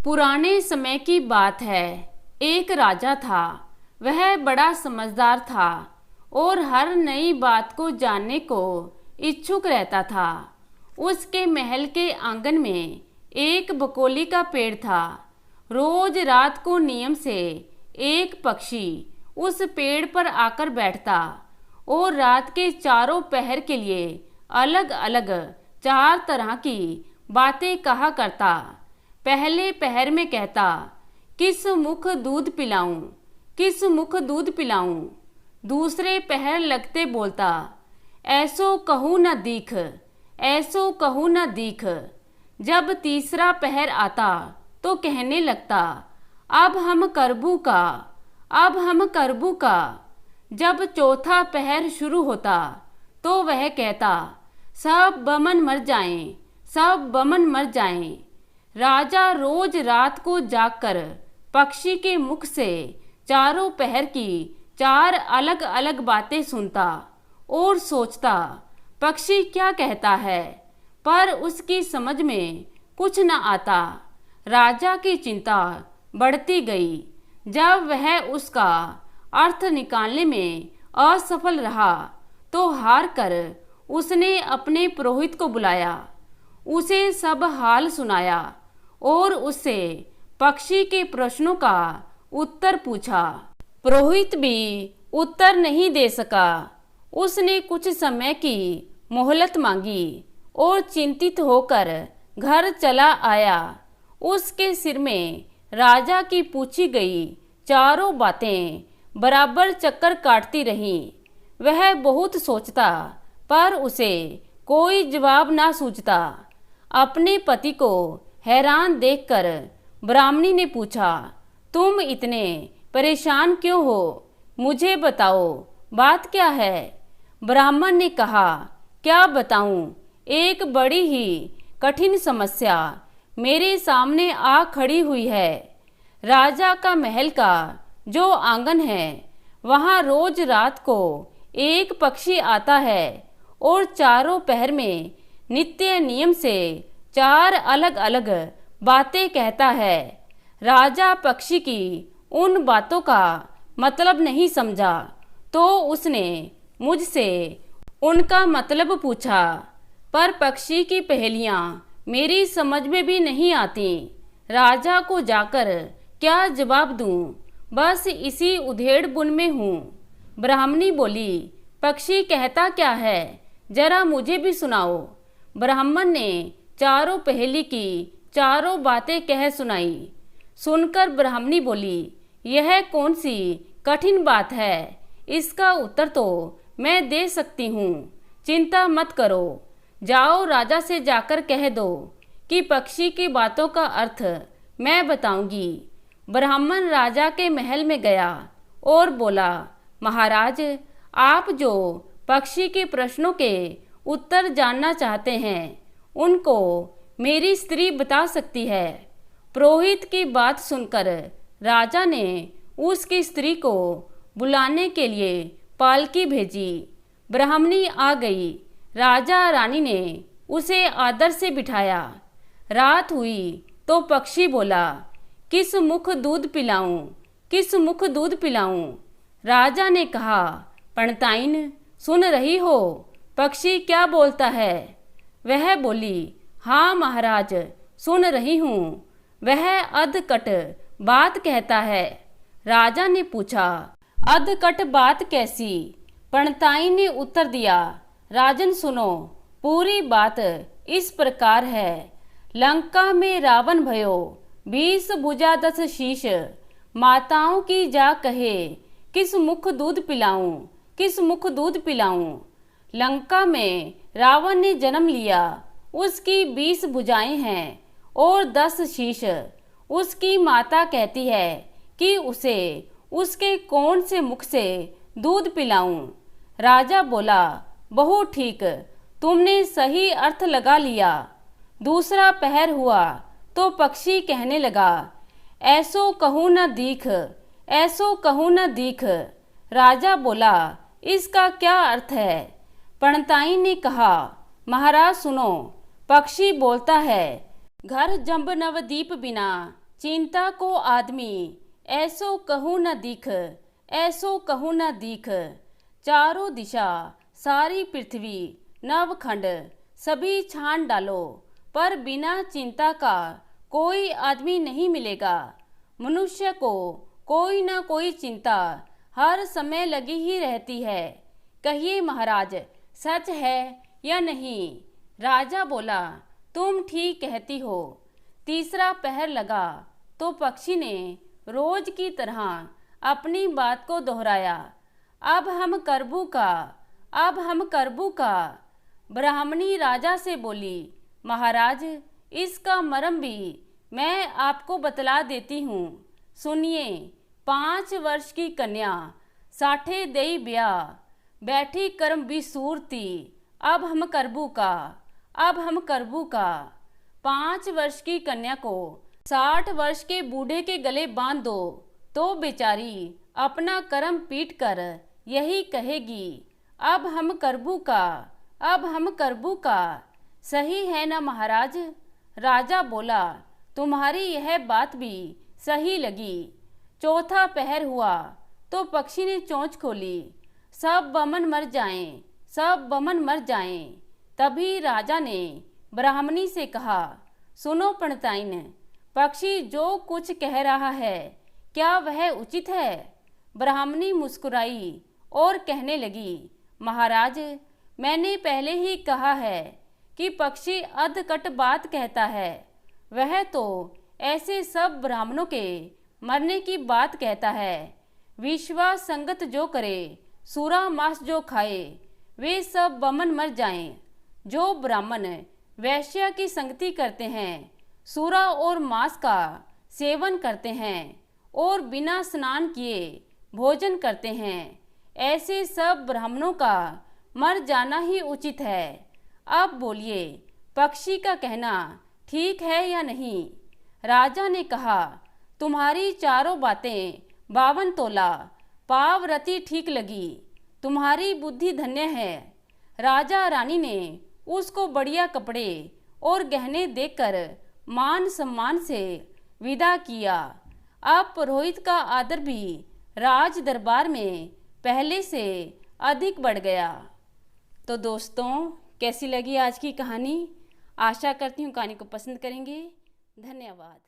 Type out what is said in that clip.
पुराने समय की बात है। एक राजा था। वह बड़ा समझदार था और हर नई बात को जानने को इच्छुक रहता था। उसके महल के आंगन में एक बकोली का पेड़ था। रोज रात को नियम से एक पक्षी उस पेड़ पर आकर बैठता और रात के चारों पहर के लिए अलग अलग 4 तरह की बातें कहा करता। पहले पहर में कहता, किस मुख दूध पिलाऊं, किस मुख दूध पिलाऊं। दूसरे पहर लगते बोलता, ऐसो कहूँ न दीख, ऐसो कहूँ न दीख। जब तीसरा पहर आता तो कहने लगता, अब हम करबू का, अब हम करबू का। जब चौथा पहर शुरू होता तो वह कहता, सब बमन मर जाएं, सब बमन मर जाएं। राजा रोज रात को जागकर पक्षी के मुख से चारों पहर की 4 अलग अलग बातें सुनता और सोचता, पक्षी क्या कहता है, पर उसकी समझ में कुछ न आता। राजा की चिंता बढ़ती गई। जब वह उसका अर्थ निकालने में असफल रहा तो हार कर उसने अपने पुरोहित को बुलाया, उसे सब हाल सुनाया और उससे पक्षी के प्रश्नों का उत्तर पूछा। पुरोहित भी उत्तर नहीं दे सका। उसने कुछ समय की मोहलत मांगी और चिंतित होकर घर चला आया। उसके सिर में राजा की पूछी गई चारों बातें बराबर चक्कर काटती रहीं। वह बहुत सोचता पर उसे कोई जवाब ना सूझता। अपने पति को हैरान देखकर ब्राह्मणी ने पूछा, तुम इतने परेशान क्यों हो, मुझे बताओ बात क्या है। ब्राह्मण ने कहा, क्या बताऊं, एक बड़ी ही कठिन समस्या मेरे सामने आ खड़ी हुई है। राजा का महल का जो आंगन है वहाँ रोज रात को एक पक्षी आता है और चारों पहर में नित्य नियम से 4 अलग अलग बातें कहता है। राजा पक्षी की उन बातों का मतलब नहीं समझा तो उसने मुझसे उनका मतलब पूछा, पर पक्षी की पहेलियां मेरी समझ में भी नहीं आती। राजा को जाकर क्या जवाब दूं, बस इसी उधेड़ बुन में हूँ। ब्राह्मणी बोली, पक्षी कहता क्या है, जरा मुझे भी सुनाओ। ब्राह्मण ने चारों पहेली की चारों बातें कह सुनाई। सुनकर ब्राह्मणी बोली, यह कौन सी कठिन बात है, इसका उत्तर तो मैं दे सकती हूँ, चिंता मत करो। जाओ राजा से जाकर कह दो कि पक्षी की बातों का अर्थ मैं बताऊंगी। ब्राह्मण राजा के महल में गया और बोला, महाराज, आप जो पक्षी के प्रश्नों के उत्तर जानना चाहते हैं उनको मेरी स्त्री बता सकती है। पुरोहित की बात सुनकर राजा ने उसकी स्त्री को बुलाने के लिए पालकी भेजी। ब्राह्मणी आ गई। राजा रानी ने उसे आदर से बिठाया। रात हुई तो पक्षी बोला, किस मुख दूध पिलाऊं, किस मुख दूध पिलाऊं। राजा ने कहा, पणताइन सुन रही हो, पक्षी क्या बोलता है। वह बोली, हाँ महाराज, सुन रही हूँ, वह अधकट बात कहता है। राजा ने पूछा, अधकट बात कैसी। पणताइन ने उत्तर दिया, राजन सुनो, पूरी बात इस प्रकार है। लंका में रावण भयो, 20 भुजा 10 शीश। माताओं की जा कहे, किस मुख दूध पिलाऊं, किस मुख दूध पिलाऊं। लंका में रावण ने जन्म लिया, उसकी 20 भुजाएं हैं और 10 शीश। उसकी माता कहती है कि उसे उसके कौन से मुख से दूध पिलाऊं। राजा बोला, बहुत ठीक, तुमने सही अर्थ लगा लिया। दूसरा पहर हुआ तो पक्षी कहने लगा, ऐसो कहूँ न दीख, ऐसो कहूँ न दीख। राजा बोला, इसका क्या अर्थ है। पणताई ने कहा, महाराज सुनो, पक्षी बोलता है, घर जंब नवदीप बिना चिंता को आदमी ऐसो कहूँ न दिख, ऐसो कहूँ न दिख। चारों दिशा सारी पृथ्वी नवखंड सभी छान डालो, पर बिना चिंता का कोई आदमी नहीं मिलेगा। मनुष्य को कोई ना कोई चिंता हर समय लगी ही रहती है। कहिए महाराज, सच है या नहीं? राजा बोला, तुम ठीक कहती हो। तीसरा पहर लगा तो पक्षी ने रोज की तरह अपनी बात को दोहराया, अब हम करबू का, अब हम करबू का। ब्राह्मणी राजा से बोली, महाराज, इसका मर्म भी मैं आपको बतला देती हूँ। सुनिए, 5 वर्ष की कन्या, साठे देई ब्याह, बैठी कर्म भी सूरती, अब हम करबू का, अब हम करबू का। 5 वर्ष की कन्या को 60 वर्ष के बूढ़े के गले बांध दो तो बेचारी अपना कर्म पीट कर यही कहेगी, अब हम करबू का, अब हम करबू का। सही है ना महाराज? राजा बोला, तुम्हारी यह बात भी सही लगी। चौथा पहर हुआ तो पक्षी ने चोंच खोली, सब बमन मर जाएं, सब बमन मर जाएं। तभी राजा ने ब्राह्मणी से कहा, सुनो पंडिताइन, पक्षी जो कुछ कह रहा है क्या वह उचित है? ब्राह्मणी मुस्कुराई और कहने लगी, महाराज, मैंने पहले ही कहा है कि पक्षी अधकट बात कहता है। वह तो ऐसे सब ब्राह्मणों के मरने की बात कहता है। विश्वास संगत जो करे, सूरा मांस जो खाए, वे सब बमन मर जाएं। जो ब्राह्मण वैश्या की संगति करते हैं, सूरा और मांस का सेवन करते हैं और बिना स्नान किए भोजन करते हैं, ऐसे सब ब्राह्मणों का मर जाना ही उचित है। अब बोलिए, पक्षी का कहना ठीक है या नहीं? राजा ने कहा, तुम्हारी चारों बातें 52 तोला पावरती ठीक लगी, तुम्हारी बुद्धि धन्य है। राजा रानी ने उसको बढ़िया कपड़े और गहने देकर मान सम्मान से विदा किया। अब पुरोहित का आदर भी राज दरबार में पहले से अधिक बढ़ गया। तो दोस्तों, कैसी लगी आज की कहानी? आशा करती हूँ कहानी को पसंद करेंगे। धन्यवाद।